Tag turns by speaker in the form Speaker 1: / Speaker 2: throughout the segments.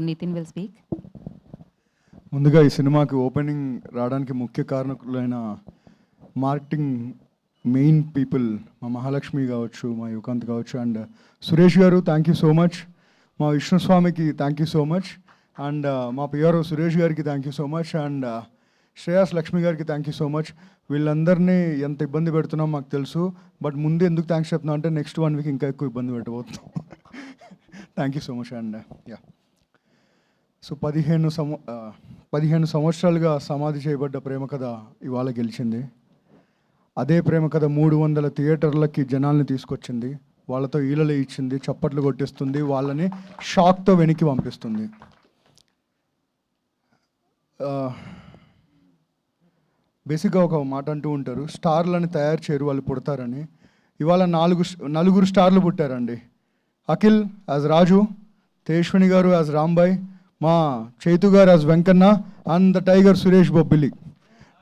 Speaker 1: Nitin will speak.
Speaker 2: ముందుగా ఈ సినిమాకి ఓపెనింగ్ రావడానికి ముఖ్య కారణకులైన మార్కెటింగ్ మెయిన్ పీపుల్ మా మహాలక్ష్మి కావచ్చు, మా యువకాంత్ కావచ్చు, అండ్ సురేష్ గారు థ్యాంక్ యూ సో మచ్, మా విష్ణుస్వామికి thank you so much, and మా పిఆర్ఓ సురేష్ గారికి thank you so much, and Shreyas Lakshmi గారికి థ్యాంక్ యూ సో మచ్. వీళ్ళందరినీ ఎంత ఇబ్బంది పెడుతున్నాం మాకు తెలుసు, బట్ ముందు ఎందుకు థ్యాంక్స్ చెప్తున్నాం అంటే నెక్స్ట్ 1 వీక్ ఇంకా ఎక్కువ ఇబ్బంది పెట్టబోతున్నాం. Thank you so much. And yeah, so 15 సంవత్సరాలుగా సమాధి చేయబడ్డ ప్రేమ కథ ఇవాళ గెలిచింది. అదే ప్రేమ కథ 300 థియేటర్లకి జనాల్ని తీసుకొచ్చింది, వాళ్ళతో ఈలలు ఇచ్చింది, చప్పట్లు కొట్టిస్తుంది, వాళ్ళని షాక్తో వెనక్కి పంపిస్తుంది. బేసిక్గా ఒక మాట అంటూ ఉంటారు, స్టార్లని తయారు చేయరు, వాళ్ళు పుడతారని. ఇవాళ నలుగురు స్టార్లు పుట్టారండి. అఖిల్ యాజ్ రాజు, తేజ్స్విని గారు యాజ్ రాంబాయ్, మా చైతు గారు as Venkanna, and the tiger Suresh Bobbili.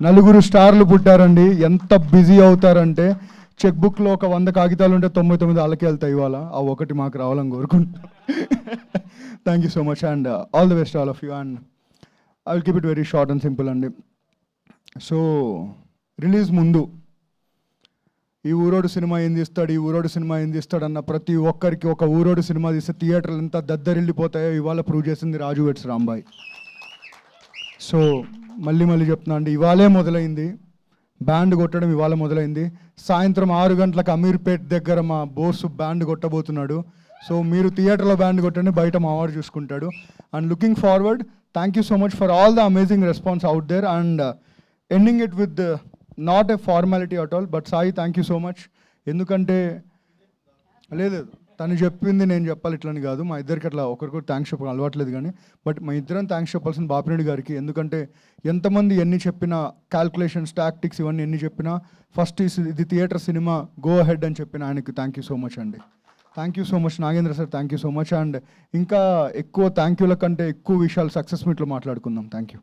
Speaker 2: 4 స్టార్లు పుట్టారండి. ఎంత బిజీ అవుతారంటే చెక్ బుక్లో ఒక 100 కాగితాలు ఉంటే 99 వాళ్ళకి వెళ్తాయి. ఇవాళ ఆ ఒకటి మాకు రావాలని కోరుకుంటున్నాం. Thank you so much and all the best all of you. And I will keep it very short and simple అండి. సో రిలీజ్ ముందు ఈ ఊరోడు సినిమా ఏం తీస్తాడు, ఈ ఊరోడు సినిమా ఏం తీస్తాడు అన్న ప్రతి ఒక్కరికి ఒక ఊరోడు సినిమా తీస్తే థియేటర్లు ఎంత దద్దరిల్లిపోతాయో ఇవాళ ప్రూవ్ చేసింది రాజు వెట్స్ రాంబాయ్. సో మళ్ళీ చెప్తున్నా అండి, ఇవాళే మొదలైంది బ్యాండ్ కొట్టడం, ఇవాళ మొదలైంది. సాయంత్రం 6 గంటలకు అమీర్పేట్ దగ్గర మా బోసు బ్యాండ్ కొట్టబోతున్నాడు. సో మీరు థియేటర్లో బ్యాండ్ కొట్టండి, బయట మా వాడు చూసుకుంటాడు. And looking forward, thank you so much for all the amazing response out there. And ending it with not a formality at all, but Sai thank you so much. ఎందుకంటే లేదు తను చెప్పింది నేను చెప్పాలి ఇట్లని కాదు, మా ఇద్దరికి అట్లా ఒకరికొకరు థ్యాంక్స్ చెప్పడం అలవాట్లేదు, కానీ బట్ మా ఇద్దరం థ్యాంక్స్ చెప్పాల్సిన బాపిరెడ్డి గారికి. ఎందుకంటే ఎంతమంది ఎన్ని చెప్పినా, క్యాల్కులేషన్స్, టాక్టిక్స్ ఇవన్నీ ఎన్ని చెప్పినా ఫస్ట్ ఇది థియేటర్ సినిమా, గో హెడ్ అని చెప్పిన ఆయనకి థ్యాంక్ యూ సో మచ్ అండి. Thank you so much Nagendra sir, thank you so much. And ఇంకా ఎక్కువ థ్యాంక్ యూల కంటే ఎక్కువ విషయాలు సక్సెస్ మీట్లో మాట్లాడుకుందాం. Thank you.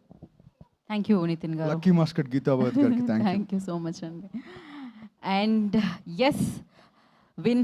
Speaker 1: Thank you, Nitin garu.
Speaker 2: Lucky mascot గీతాబాద్ గారికి thank you.
Speaker 1: Thank you so much. And yes, win